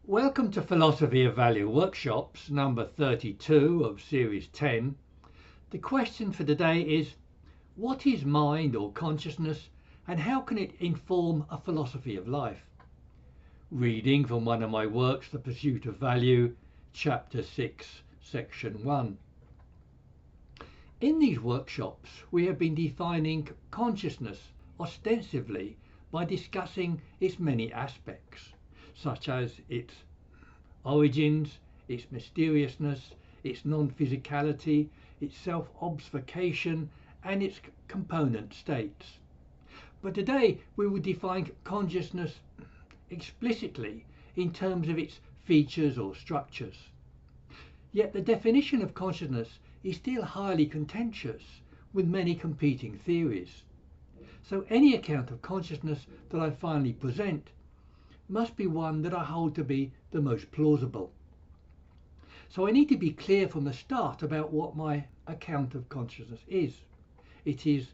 Welcome to Philosophy of Value Workshops number 32 of Series 10. The question for today is, what is mind or consciousness and how can it inform a philosophy of life? Reading from one of my works, The Pursuit of Value, Chapter 6, Section 1. In these workshops, we have been defining consciousness ostensibly by discussing its many aspects, such as its origins, its mysteriousness, its non-physicality, its self-obfuscation, and its component states. But today we will define consciousness explicitly in terms of its features or structures. Yet the definition of consciousness is still highly contentious, with many competing theories. So any account of consciousness that I finally present must be one that I hold to be the most plausible. So I need to be clear from the start about what my account of consciousness is. It is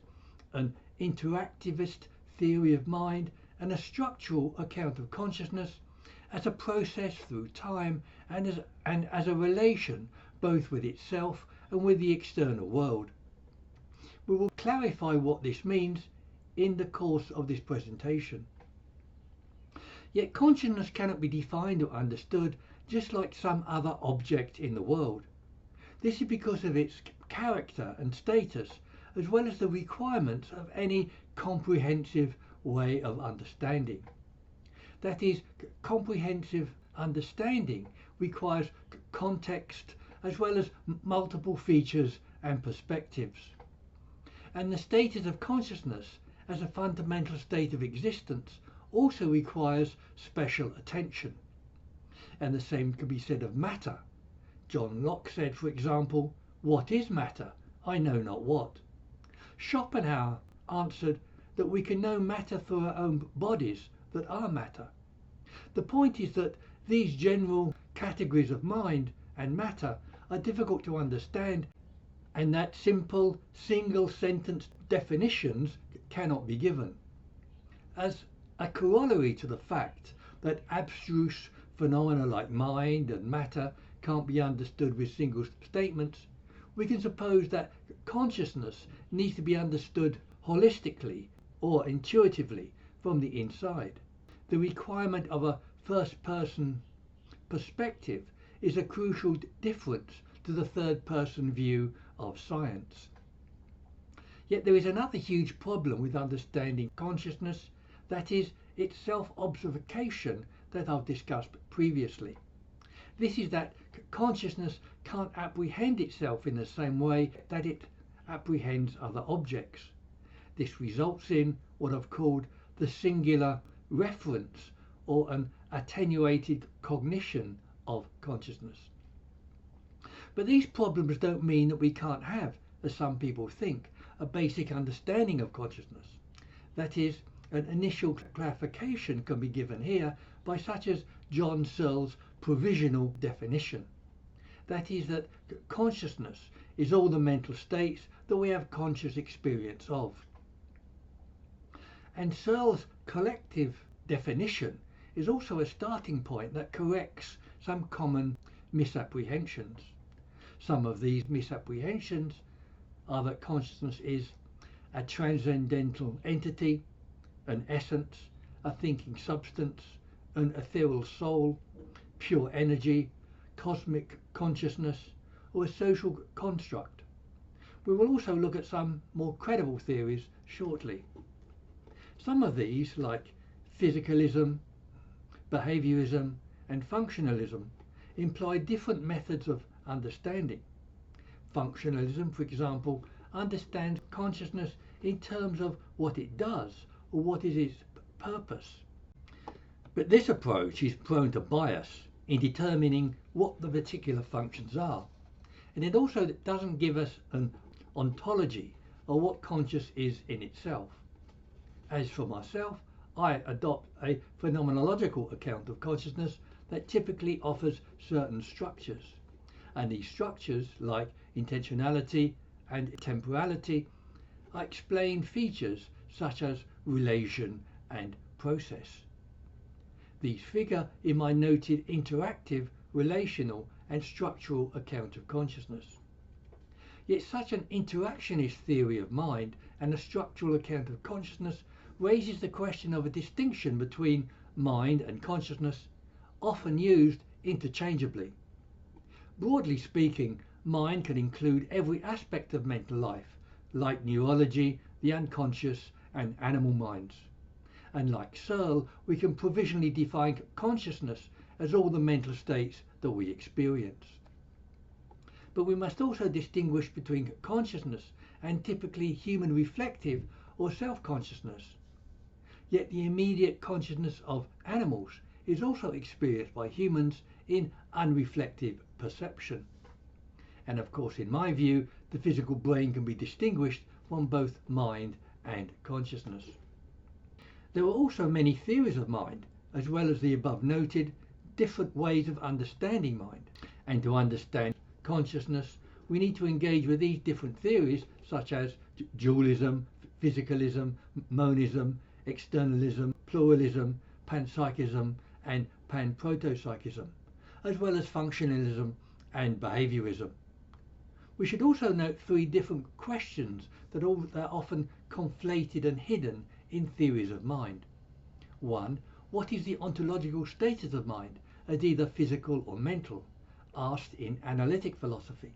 an interactivist theory of mind and a structural account of consciousness as a process through time and as a relation both with itself and with the external world. We will clarify what this means in the course of this presentation. Yet consciousness cannot be defined or understood just like some other object in the world. This is because of its character and status, as well as the requirements of any comprehensive way of understanding. That is, comprehensive understanding requires context as well as multiple features and perspectives. And the status of consciousness as a fundamental state of existence also requires special attention. And the same can be said of matter. John Locke said, for example, "What is matter? I know not what." Schopenhauer answered that we can know matter through our own bodies that are matter. The point is that these general categories of mind and matter are difficult to understand, and that simple single sentence definitions cannot be given. As a corollary to the fact that abstruse phenomena like mind and matter can't be understood with single statements, we can suppose that consciousness needs to be understood holistically or intuitively from the inside. The requirement of a first-person perspective is a crucial difference to the third-person view of science. Yet there is another huge problem with understanding consciousness, that is its self-obfuscation that I've discussed previously. This is that consciousness can't apprehend itself in the same way that it apprehends other objects. This results in what I've called the singular reference or an attenuated cognition of consciousness. But these problems don't mean that we can't have, as some people think, a basic understanding of consciousness. That is, an initial clarification can be given here by such as John Searle's provisional definition. That is, that consciousness is all the mental states that we have conscious experience of. And Searle's collective definition is also a starting point that corrects some common misapprehensions. Some of these misapprehensions are that consciousness is a transcendental entity, an essence, a thinking substance, an ethereal soul, pure energy, cosmic consciousness, or a social construct. We will also look at some more credible theories shortly. Some of these, like physicalism, behaviorism, and functionalism, imply different methods of understanding. Functionalism, for example, understands consciousness in terms of what it does or what is its purpose. But this approach is prone to bias in determining what the particular functions are. And it also doesn't give us an ontology or what conscious is in itself. As for myself, I adopt a phenomenological account of consciousness that typically offers certain structures. And these structures, like intentionality and temporality, explain features such as relation and process. These figure in my noted interactive, relational and structural account of consciousness. Yet such an interactionist theory of mind and a structural account of consciousness raises the question of a distinction between mind and consciousness, often used interchangeably. Broadly speaking, mind can include every aspect of mental life, like neurology, the unconscious and animal minds. And like Searle, we can provisionally define consciousness as all the mental states that we experience. But we must also distinguish between consciousness and typically human reflective or self-consciousness. Yet the immediate consciousness of animals is also experienced by humans in unreflective perception. And of course, in my view, the physical brain can be distinguished from both mind and consciousness. There are also many theories of mind, as well as the above noted different ways of understanding mind. And to understand consciousness, we need to engage with these different theories such as dualism, physicalism, monism, externalism, pluralism, panpsychism and panpsychism, as well as functionalism and behaviorism. We should also note three different questions that are often conflated and hidden in theories of mind. 1. What is the ontological status of mind, as either physical or mental, asked in analytic philosophy?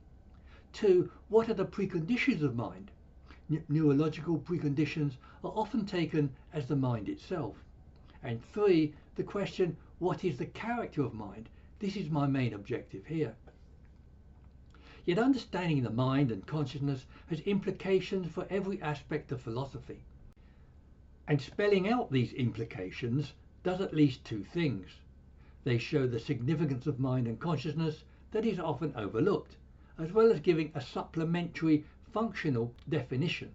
2. What are the preconditions of mind? Neurological preconditions are often taken as the mind itself. And 3. The question, what is the character of mind? This is my main objective here. Yet understanding the mind and consciousness has implications for every aspect of philosophy. And spelling out these implications does at least two things. They show the significance of mind and consciousness that is often overlooked, as well as giving a supplementary functional definition.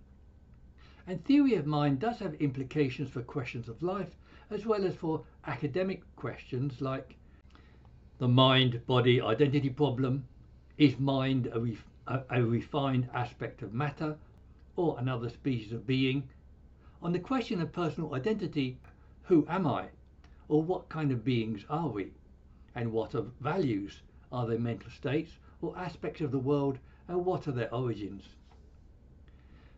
And theory of mind does have implications for questions of life, as well as for academic questions like the mind-body identity problem. Is mind a refined aspect of matter or another species of being? On the question of personal identity, who am I? Or what kind of beings are we? And what are values? Are they mental states or aspects of the world, and what are their origins?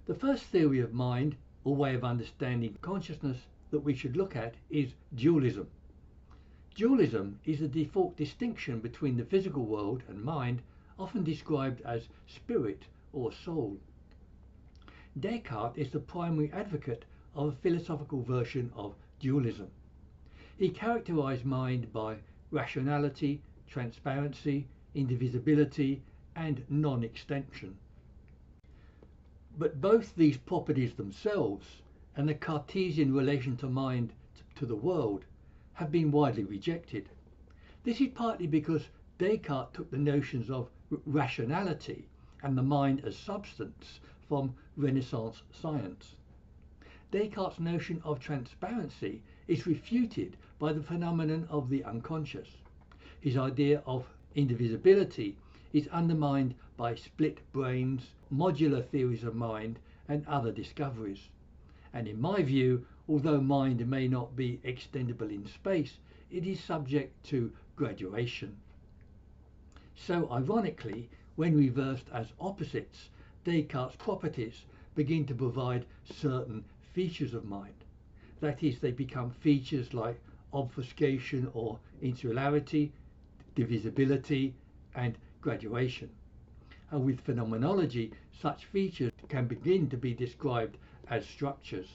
The first theory of mind, or way of understanding consciousness, that we should look at is dualism. Dualism is the default distinction between the physical world and mind, often described as spirit or soul. Descartes is the primary advocate of a philosophical version of dualism. He characterized mind by rationality, transparency, indivisibility, and non-extension. But both these properties themselves and the Cartesian relation to mind to the world have been widely rejected. This is partly because Descartes took the notions of rationality and the mind as substance from Renaissance science. Descartes' notion of transparency is refuted by the phenomenon of the unconscious. His idea of indivisibility is undermined by split brains, modular theories of mind, and other discoveries. And in my view, although mind may not be extendable in space, it is subject to graduation. So ironically, when reversed as opposites, Descartes' properties begin to provide certain features of mind. That is, they become features like obfuscation or insularity, divisibility, and graduation. And with phenomenology, such features can begin to be described as structures.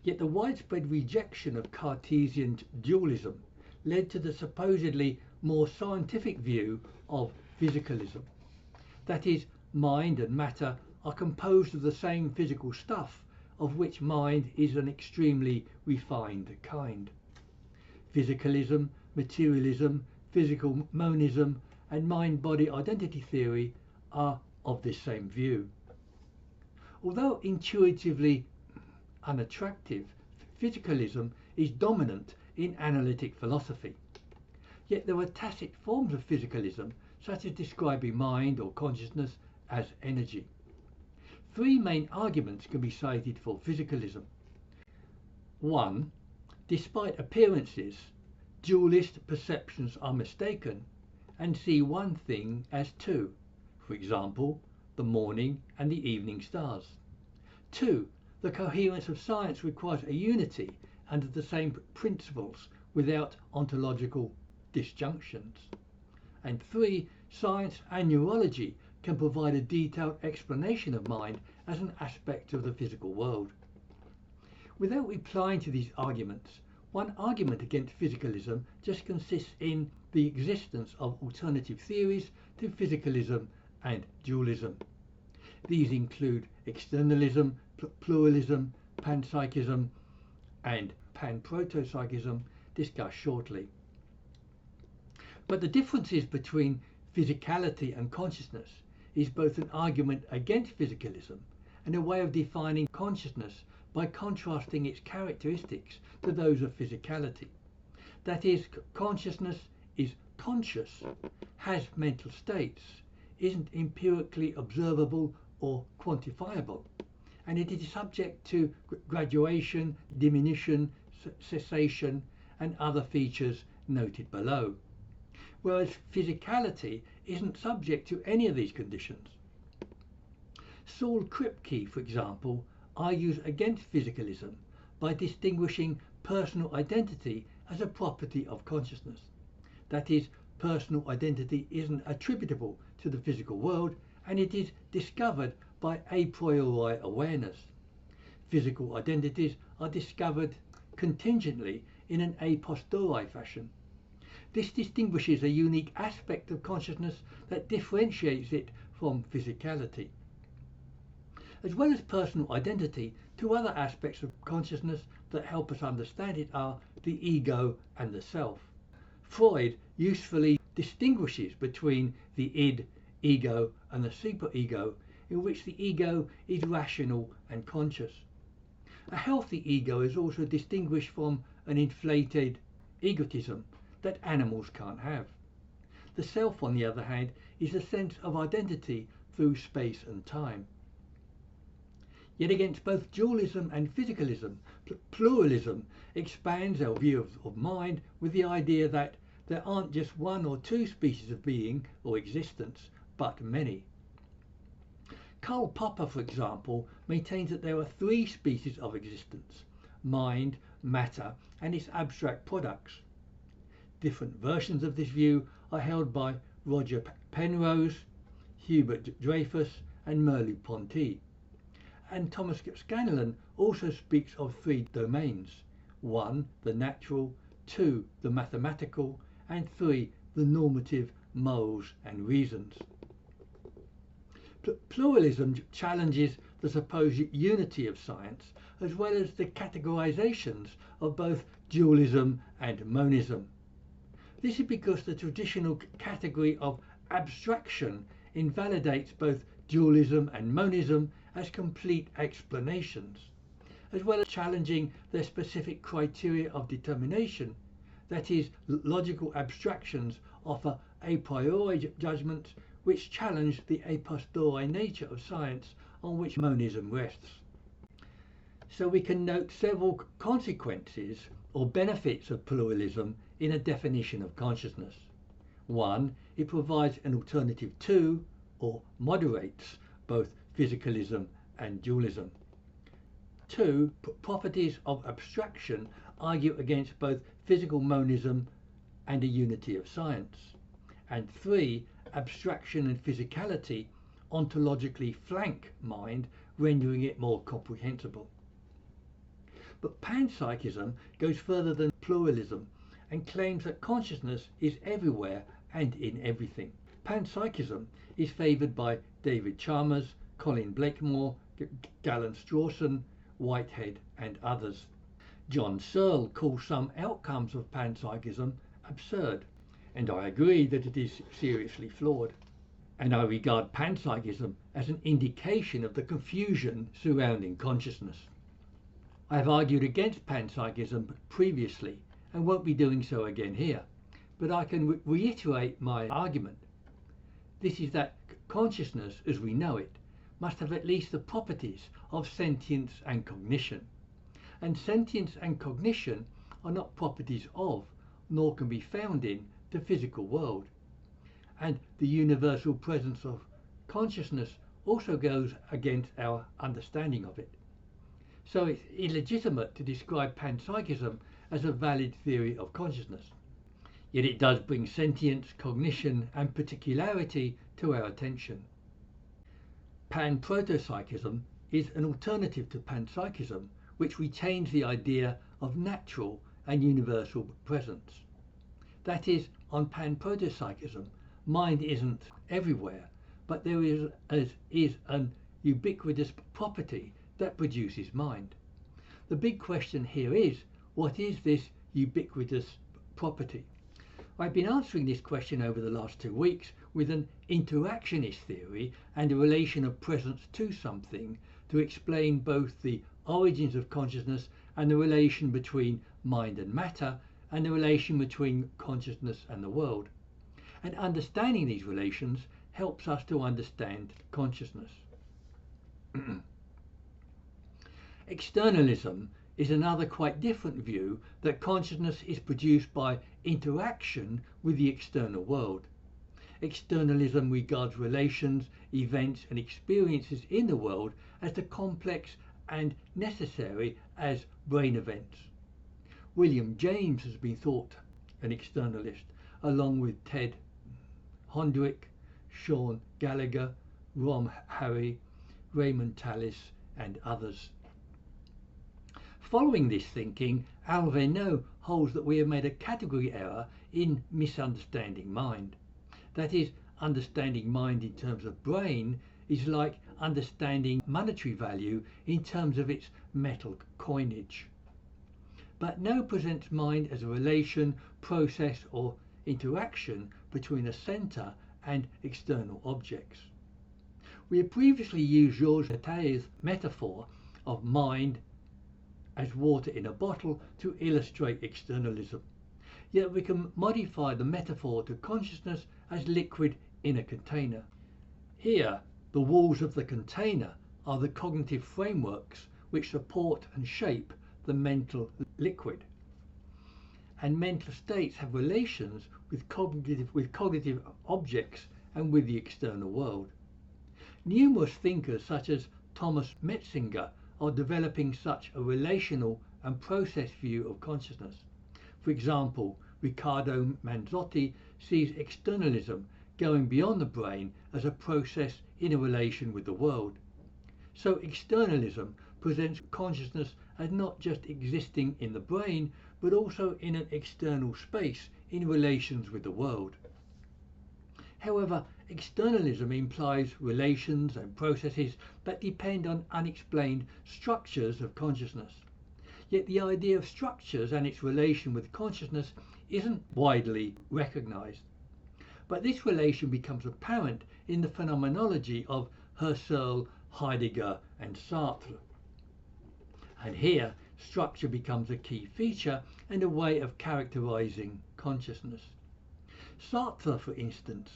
Yet the widespread rejection of Cartesian dualism led to the supposedly more scientific view of physicalism. That is, mind and matter are composed of the same physical stuff, of which mind is an extremely refined kind. Physicalism, materialism, physical monism, and mind-body identity theory are of this same view. Although intuitively unattractive, physicalism is dominant in analytic philosophy. Yet there are tacit forms of physicalism, such as describing mind or consciousness as energy. Three main arguments can be cited for physicalism. 1. Despite appearances, dualist perceptions are mistaken and see one thing as two, for example, the morning and the evening stars. 2. The coherence of science requires a unity under the same principles without ontological disjunctions. And 3. Science and neurology can provide a detailed explanation of mind as an aspect of the physical world. Without replying to these arguments, one argument against physicalism just consists in the existence of alternative theories to physicalism and dualism. These include externalism, pluralism, panpsychism, and panpsychism, discussed shortly. But the differences between physicality and consciousness is both an argument against physicalism and a way of defining consciousness by contrasting its characteristics to those of physicality. That is, consciousness is conscious, has mental states, isn't empirically observable or quantifiable, and it is subject to graduation, diminution, cessation, and other features noted below. Whereas physicality isn't subject to any of these conditions. Saul Kripke, for example, argues against physicalism by distinguishing personal identity as a property of consciousness. That is, personal identity isn't attributable to the physical world and it is discovered by a priori awareness. Physical identities are discovered contingently in an a posteriori fashion. This distinguishes a unique aspect of consciousness that differentiates it from physicality. As well as personal identity, two other aspects of consciousness that help us understand it are the ego and the self. Freud usefully distinguishes between the id, ego, and the superego, in which the ego is rational and conscious. A healthy ego is also distinguished from an inflated egotism that animals can't have. The self, on the other hand, is a sense of identity through space and time. Yet against both dualism and physicalism, pluralism expands our view of mind with the idea that there aren't just one or two species of being or existence, but many. Karl Popper, for example, maintains that there are three species of existence: mind, matter, and its abstract products. Different versions of this view are held by Roger Penrose, Hubert Dreyfus, and Merleau-Ponty. And Thomas Scanlon also speaks of three domains: 1, the natural; 2, the mathematical; and 3, the normative, morals, and reasons. Pluralism challenges the supposed unity of science, as well as the categorizations of both dualism and monism. This is because the traditional category of abstraction invalidates both dualism and monism as complete explanations, as well as challenging their specific criteria of determination. That is, logical abstractions offer a priori judgments which challenge the a posteriori nature of science on which monism rests. So we can note several consequences or benefits of pluralism in a definition of consciousness. 1, it provides an alternative to, or moderates, both physicalism and dualism. 2, properties of abstraction argue against both physical monism and a unity of science. And 3, abstraction and physicality ontologically flank mind, rendering it more comprehensible. But panpsychism goes further than pluralism and claims that consciousness is everywhere and in everything. Panpsychism is favoured by David Chalmers, Colin Blakemore, Galen Strawson, Whitehead, and others. John Searle calls some outcomes of panpsychism absurd, and I agree that it is seriously flawed. And I regard panpsychism as an indication of the confusion surrounding consciousness. I have argued against panpsychism previously and won't be doing so again here, but I can reiterate my argument. This is that consciousness, as we know it, must have at least the properties of sentience and cognition. And sentience and cognition are not properties of, nor can be found in, the physical world. And the universal presence of consciousness also goes against our understanding of it. So it's illegitimate to describe panpsychism as a valid theory of consciousness. Yet it does bring sentience, cognition and particularity to our attention. Pan-protopsychism is an alternative to panpsychism which retains the idea of natural and universal presence. That is, on pan-protopsychism, mind isn't everywhere, but there is an ubiquitous property that produces mind. The big question here is, what is this ubiquitous property? I've been answering this question over the last 2 weeks with an interactionist theory and a relation of presence to something to explain both the origins of consciousness and the relation between mind and matter and the relation between consciousness and the world. And understanding these relations helps us to understand consciousness. Externalism is another quite different view that consciousness is produced by interaction with the external world. Externalism regards relations, events and experiences in the world as complex and necessary as brain events. William James has been thought an externalist, along with Ted Hondrick, Sean Gallagher, Rom Harry, Raymond Tallis and others. Following this thinking, Alveno holds that we have made a category error in misunderstanding mind. That is, understanding mind in terms of brain is like understanding monetary value in terms of its metal coinage. But No presents mind as a relation, process or interaction between a centre and external objects. We have previously used Georges Atai's metaphor of mind as water in a bottle to illustrate externalism. Yet we can modify the metaphor to consciousness as liquid in a container. Here, the walls of the container are the cognitive frameworks which support and shape the mental liquid. And mental states have relations with cognitive objects and with the external world. Numerous thinkers such as Thomas Metzinger are developing such a relational and process view of consciousness. For example, Riccardo Manzotti sees externalism going beyond the brain as a process in a relation with the world. So externalism presents consciousness as not just existing in the brain, but also in an external space in relations with the world. However, externalism implies relations and processes that depend on unexplained structures of consciousness. Yet the idea of structures and its relation with consciousness isn't widely recognized. But this relation becomes apparent in the phenomenology of Husserl, Heidegger and Sartre. And here, structure becomes a key feature and a way of characterizing consciousness. Sartre, for instance,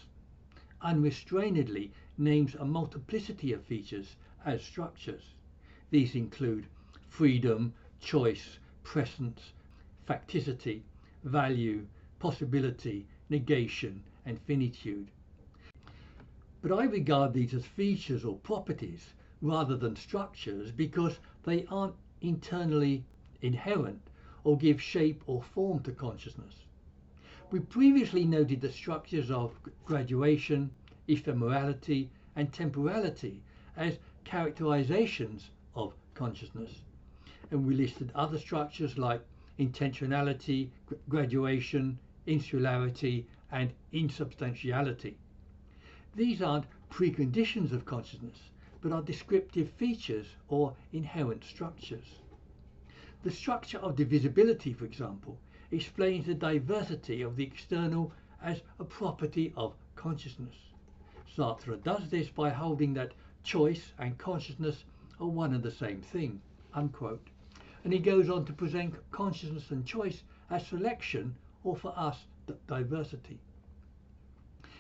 unrestrainedly names a multiplicity of features as structures. These include freedom, choice, presence, facticity, value, possibility, negation and finitude. But I regard these as features or properties rather than structures because they aren't internally inherent or give shape or form to consciousness. We previously noted the structures of graduation, ephemerality and temporality as characterizations of consciousness, and we listed other structures like intentionality, graduation, insularity and insubstantiality. These aren't preconditions of consciousness, but are descriptive features or inherent structures. The structure of divisibility, for example, explains the diversity of the external as a property of consciousness. Sartre does this by holding that choice and consciousness are one and the same thing, unquote. And he goes on to present consciousness and choice as selection, or for us, diversity.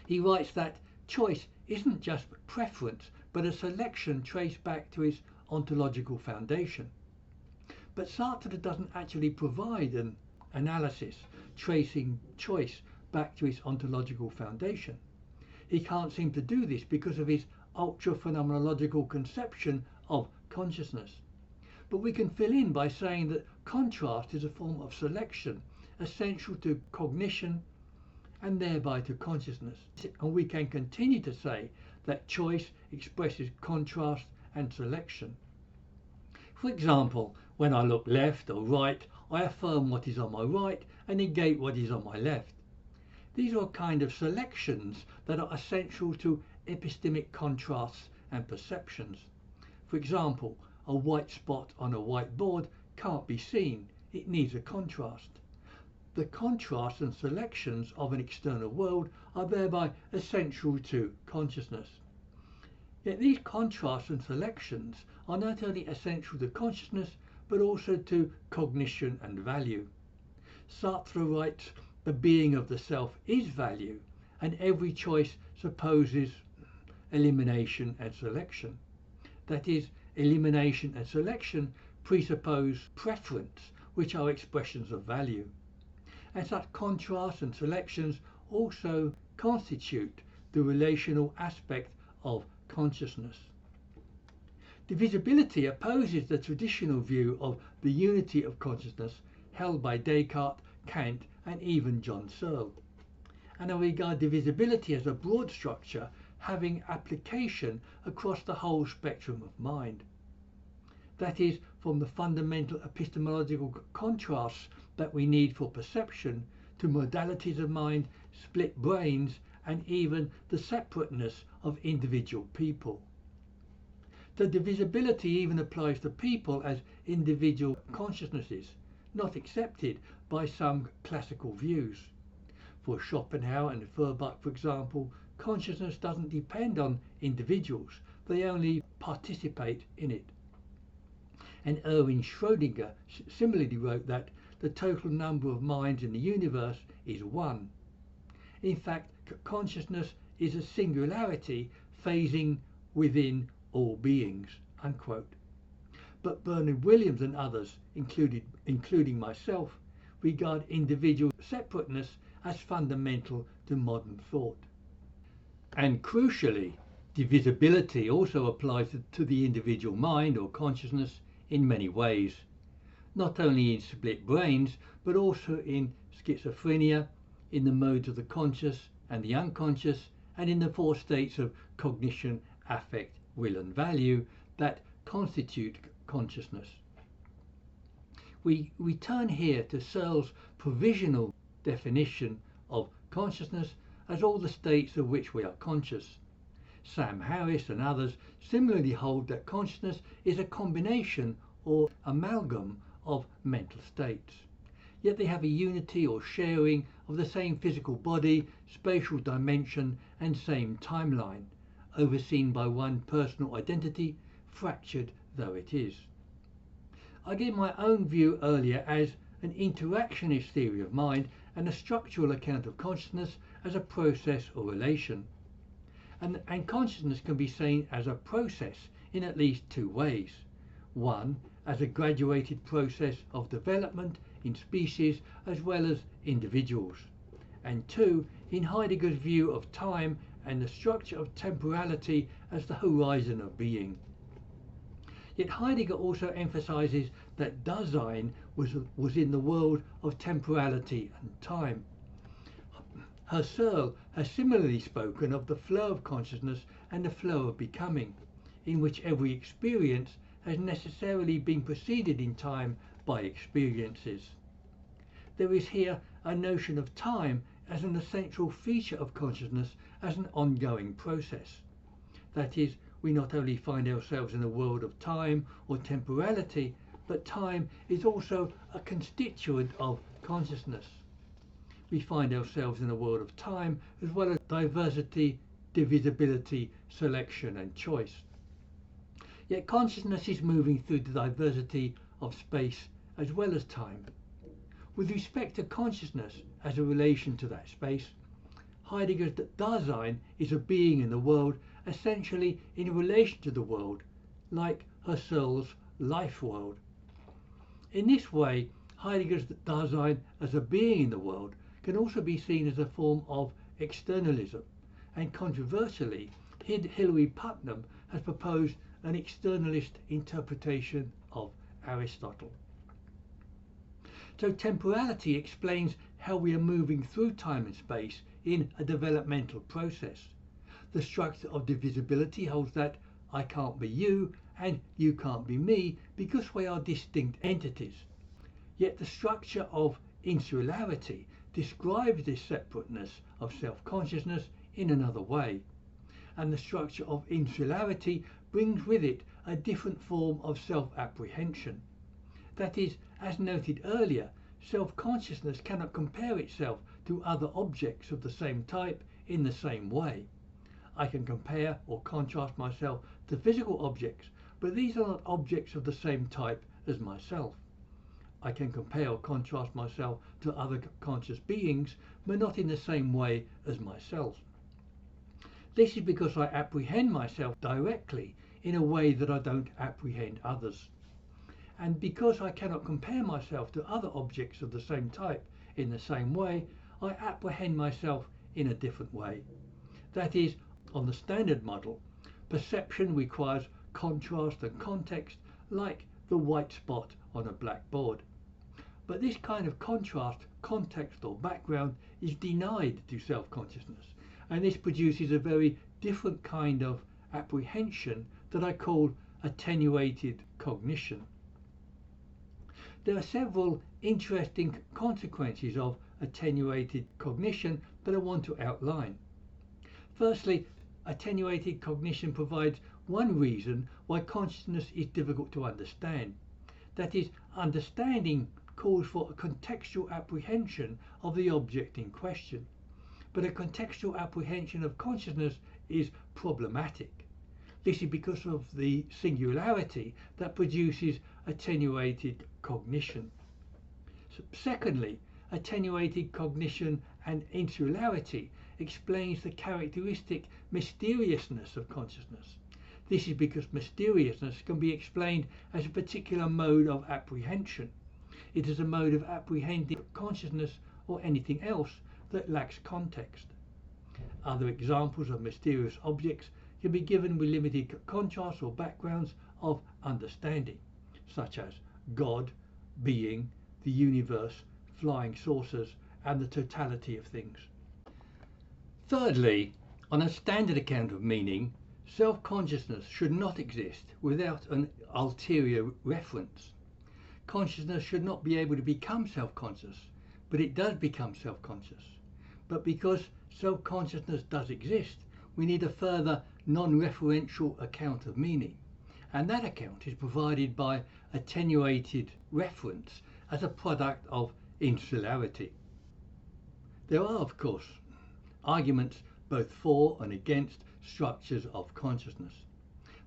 He writes that choice isn't just preference, but a selection traced back to its ontological foundation. But Sartre doesn't actually provide an analysis, tracing choice back to its ontological foundation. He can't seem to do this because of his ultra-phenomenological conception of consciousness. But we can fill in by saying that contrast is a form of selection essential to cognition and thereby to consciousness. And we can continue to say that choice expresses contrast and selection. For example, when I look left or right, I affirm what is on my right and negate what is on my left. These are kind of selections that are essential to epistemic contrasts and perceptions. For example, a white spot on a white board can't be seen. It needs a contrast. The contrasts and selections of an external world are thereby essential to consciousness. Yet these contrasts and selections are not only essential to consciousness, but also to cognition and value. Sartre writes, "The being of the self is value, and every choice supposes elimination and selection." That is, elimination and selection presuppose preference, which are expressions of value. And such contrasts and selections also constitute the relational aspect of consciousness. Divisibility opposes the traditional view of the unity of consciousness held by Descartes, Kant, and even John Searle. And I regard divisibility as a broad structure having application across the whole spectrum of mind. That is, from the fundamental epistemological contrasts that we need for perception to modalities of mind, split brains, and even the separateness of individual people. The divisibility even applies to people as individual consciousnesses, not accepted by some classical views. For Schopenhauer and Feuerbach, for example, consciousness doesn't depend on individuals, they only participate in it. And Erwin Schrödinger similarly wrote that the total number of minds in the universe is one. In fact, consciousness is a singularity phasing within all beings, unquote. But Bernard Williams and others, including myself, regard individual separateness as fundamental to modern thought. And crucially, divisibility also applies to the individual mind or consciousness in many ways, not only in split brains, but also in schizophrenia, in the modes of the conscious and the unconscious, and in the four states of cognition, affect, will and value that constitute consciousness. We turn here to Searle's provisional definition of consciousness as all the states of which we are conscious. Sam Harris and others similarly hold that consciousness is a combination or amalgam of mental states. Yet they have a unity or sharing of the same physical body, spatial dimension, and same timeline, overseen by one personal identity, fractured though it is. I gave my own view earlier as an interactionist theory of mind and a structural account of consciousness as a process or relation. And consciousness can be seen as a process in at least two ways. One, as a graduated process of development in species as well as individuals. And two, in Heidegger's view of time and the structure of temporality as the horizon of being. Yet Heidegger also emphasizes that Dasein was in the world of temporality and time. Husserl has similarly spoken of the flow of consciousness and the flow of becoming, in which every experience has necessarily been preceded in time by experiences. There is here a notion of time as an essential feature of consciousness as an ongoing process. That is, we not only find ourselves in a world of time or temporality, but time is also a constituent of consciousness. We find ourselves in a world of time as well as diversity, divisibility, selection and choice. Yet consciousness is moving through the diversity of space as well as time. With respect to consciousness as a relation to that space, Heidegger's Dasein is a being in the world essentially in relation to the world, like Husserl's life world. In this way, Heidegger's Dasein as a being in the world can also be seen as a form of externalism, and controversially, Hilary Putnam has proposed an externalist interpretation of Aristotle. So temporality explains how we are moving through time and space in a developmental process. The structure of divisibility holds that I can't be you and you can't be me because we are distinct entities. Yet the structure of insularity describes this separateness of self-consciousness in another way. And the structure of insularity brings with it a different form of self-apprehension. That is, as noted earlier, self-consciousness cannot compare itself to other objects of the same type in the same way. I can compare or contrast myself to physical objects, but these are not objects of the same type as myself. I can compare or contrast myself to other conscious beings, but not in the same way as myself. This is because I apprehend myself directly in a way that I don't apprehend others. And because I cannot compare myself to other objects of the same type in the same way, I apprehend myself in a different way. That is, on the standard model, perception requires contrast and context like the white spot on a blackboard. But this kind of contrast, context or background is denied to self-consciousness, and this produces a very different kind of apprehension that I call attenuated cognition. There are several interesting consequences of attenuated cognition that I want to outline. Firstly, attenuated cognition provides one reason why consciousness is difficult to understand. That is, understanding calls for a contextual apprehension of the object in question. But a contextual apprehension of consciousness is problematic. This is because of the singularity that produces attenuated cognition. Secondly, attenuated cognition and insularity explains the characteristic mysteriousness of consciousness. This is because mysteriousness can be explained as a particular mode of apprehension. It is a mode of apprehending consciousness or anything else that lacks context. Other examples of mysterious objects can be given with limited contrasts or backgrounds of understanding, such as God, being, the universe, flying saucers, and the totality of things. Thirdly, on a standard account of meaning, self-consciousness should not exist without an ulterior reference. Consciousness should not be able to become self-conscious, but it does become self-conscious. But because self-consciousness does exist, we need a further non-referential account of meaning, and that account is provided by attenuated reference as a product of insularity. There are, of course, arguments both for and against structures of consciousness,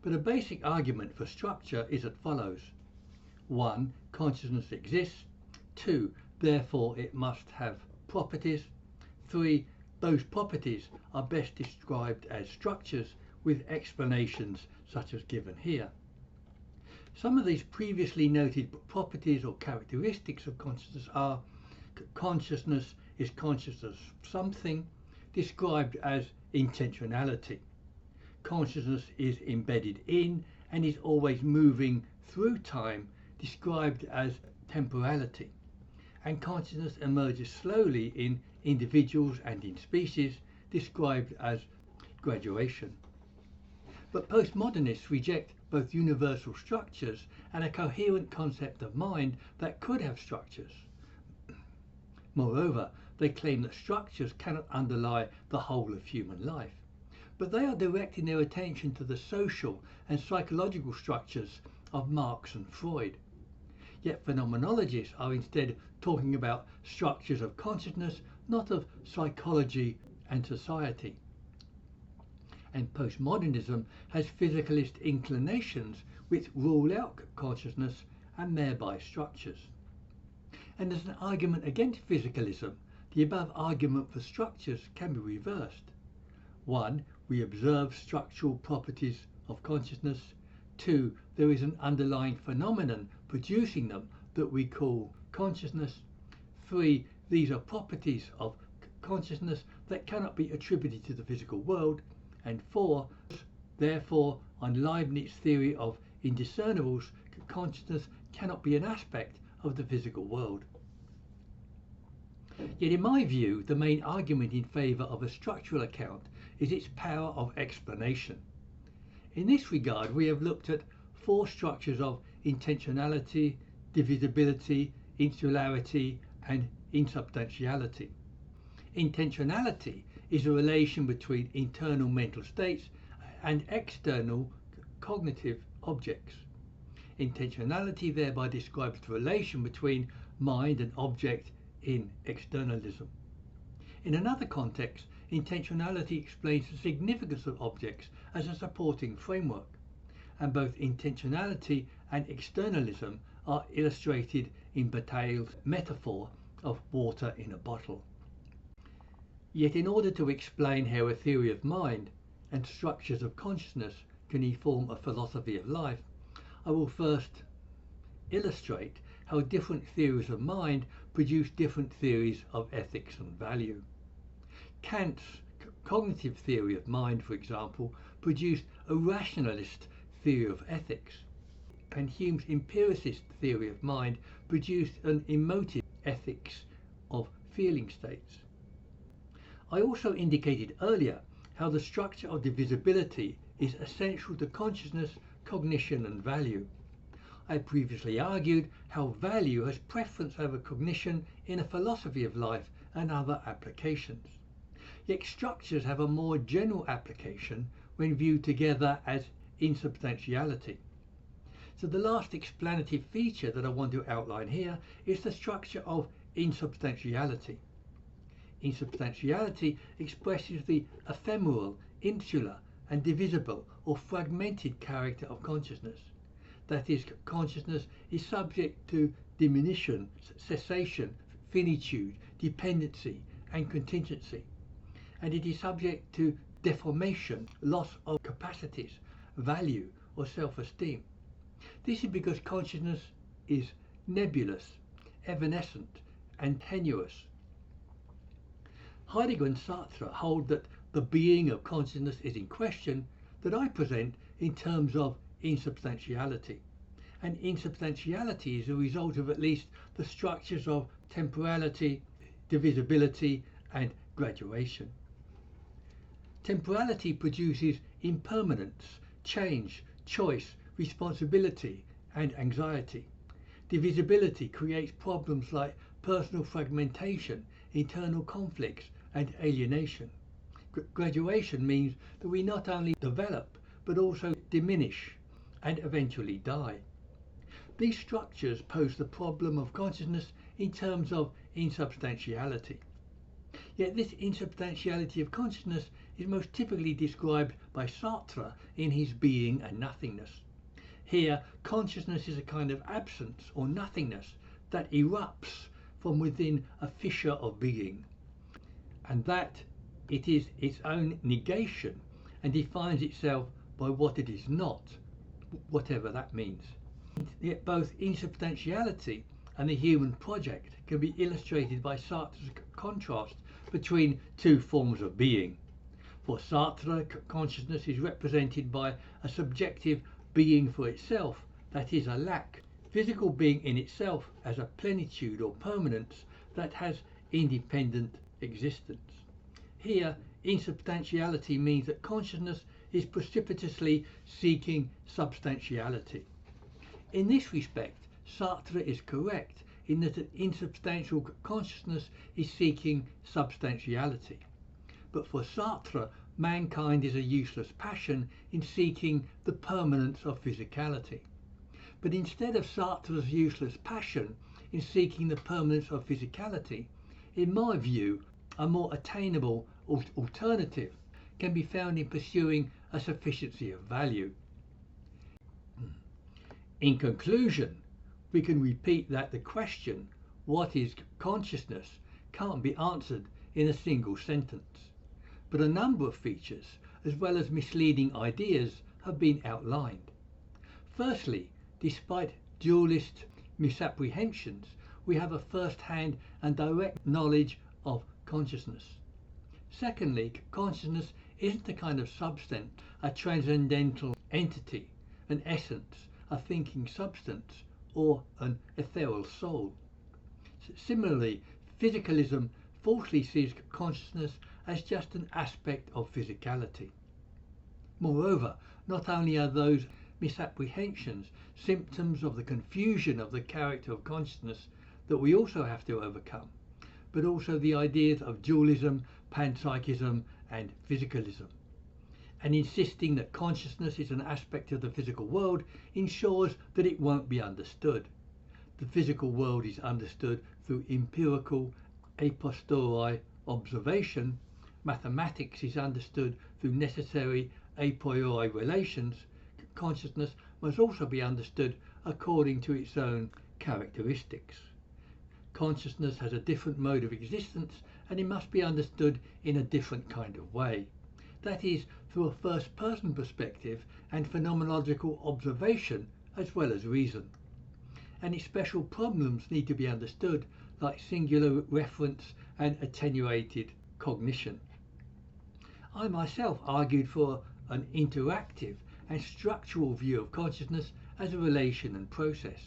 but a basic argument for structure is as follows. 1. Consciousness exists. 2. Therefore it must have properties. 3. Those properties are best described as structures with explanations such as given here. Some of these previously noted properties or characteristics of consciousness are: consciousness is conscious of something, described as intentionality. Consciousness is embedded in and is always moving through time, described as temporality. And consciousness emerges slowly in individuals and in species, described as graduation. But postmodernists reject both universal structures and a coherent concept of mind that could have structures. Moreover, they claim that structures cannot underlie the whole of human life, but they are directing their attention to the social and psychological structures of Marx and Freud. Yet phenomenologists are instead talking about structures of consciousness, not of psychology and society. And postmodernism has physicalist inclinations which rule out consciousness and thereby structures. And as an argument against physicalism, the above argument for structures can be reversed. 1. We observe structural properties of consciousness. 2. There is an underlying phenomenon producing them that we call consciousness. 3. These are properties of consciousness that cannot be attributed to the physical world. And 4. Therefore, on Leibniz's theory of indiscernibles, consciousness cannot be an aspect of the physical world. Yet in my view, the main argument in favour of a structural account is its power of explanation. In this regard, we have looked at 4 structures of intentionality, divisibility, insularity and insubstantiality. Intentionality is a relation between internal mental states and external cognitive objects. Intentionality thereby describes the relation between mind and object in externalism. In another context, intentionality explains the significance of objects as a supporting framework, and both intentionality and externalism are illustrated in Bataille's metaphor of water in a bottle. Yet in order to explain how a theory of mind and structures of consciousness can inform a philosophy of life, I will first illustrate how different theories of mind produce different theories of ethics and value. Kant's cognitive theory of mind, for example, produced a rationalist theory of ethics, and Hume's empiricist theory of mind produced an emotive ethics of feeling states. I also indicated earlier how the structure of divisibility is essential to consciousness, cognition and value. I previously argued how value has preference over cognition in a philosophy of life and other applications. Yet structures have a more general application when viewed together as insubstantiality. So the last explanative feature that I want to outline here is the structure of insubstantiality. Insubstantiality expresses the ephemeral, insular and divisible or fragmented character of consciousness. That is, consciousness is subject to diminution, cessation, finitude, dependency and contingency, and it is subject to deformation, loss of capacities, value or self-esteem. This is because consciousness is nebulous, evanescent and tenuous. Heidegger and Sartre hold that the being of consciousness is in question, that I present in terms of insubstantiality. And insubstantiality is a result of at least the structures of temporality, divisibility and graduation. Temporality produces impermanence, change, choice, responsibility and anxiety. Divisibility creates problems like personal fragmentation, internal conflicts and alienation. Graduation means that we not only develop but also diminish and eventually die. These structures pose the problem of consciousness in terms of insubstantiality. Yet this insubstantiality of consciousness is most typically described by Sartre in his Being and Nothingness. Here, consciousness is a kind of absence or nothingness that erupts from within a fissure of being, and that it is its own negation and defines itself by what it is not, whatever that means. Yet both insubstantiality and the human project can be illustrated by Sartre's contrast between two forms of being. For Sartre, consciousness is represented by a subjective being for itself, that is a lack, physical being in itself as a plenitude or permanence that has independent existence. Here, insubstantiality means that consciousness is precipitously seeking substantiality. In this respect, Sartre is correct in that an insubstantial consciousness is seeking substantiality. But for Sartre, mankind is a useless passion in seeking the permanence of physicality. But instead of Sartre's useless passion in seeking the permanence of physicality, in my view, a more attainable alternative can be found in pursuing a sufficiency of value. In conclusion, we can repeat that the question, what is consciousness, can't be answered in a single sentence. But a number of features, as well as misleading ideas, have been outlined. Firstly, despite dualist misapprehensions, we have a first-hand and direct knowledge of consciousness. Secondly, consciousness isn't a kind of substance, a transcendental entity, an essence, a thinking substance, or an ethereal soul. Similarly, physicalism falsely sees consciousness as just an aspect of physicality. Moreover, not only are those misapprehensions symptoms of the confusion of the character of consciousness that we also have to overcome, but also the ideas of dualism, panpsychism, and physicalism. And insisting that consciousness is an aspect of the physical world ensures that it won't be understood. The physical world is understood through empirical a posteriori observation. Mathematics is understood through necessary a priori relations. Consciousness must also be understood according to its own characteristics. Consciousness has a different mode of existence, and it must be understood in a different kind of way. That is, through a first-person perspective and phenomenological observation as well as reason. And its special problems need to be understood, like singular reference and attenuated cognition. I myself argued for an interactive and structural view of consciousness as a relation and process.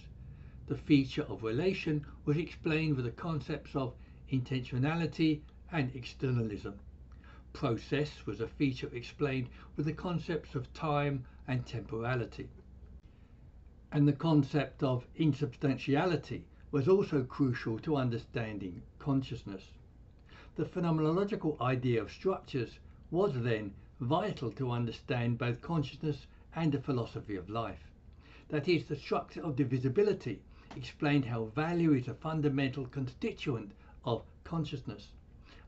The feature of relation was explained with the concepts of intentionality and externalism. Process was a feature explained with the concepts of time and temporality. And the concept of insubstantiality was also crucial to understanding consciousness. The phenomenological idea of structures was then vital to understand both consciousness and the philosophy of life. That is, the structure of divisibility explained how value is a fundamental constituent of consciousness,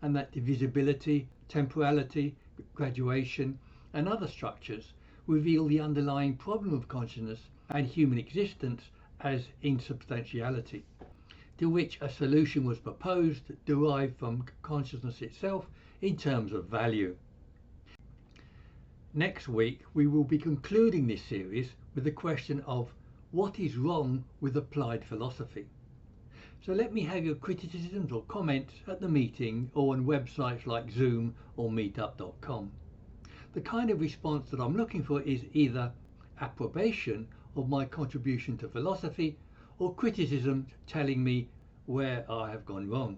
and that divisibility, temporality, graduation, and other structures reveal the underlying problem of consciousness and human existence as insubstantiality, to which a solution was proposed derived from consciousness itself in terms of value. Next week we will be concluding this series with the question of what is wrong with applied philosophy. So let me have your criticisms or comments at the meeting or on websites like Zoom or meetup.com. The kind of response that I'm looking for is either approbation of my contribution to philosophy or criticism telling me where I have gone wrong.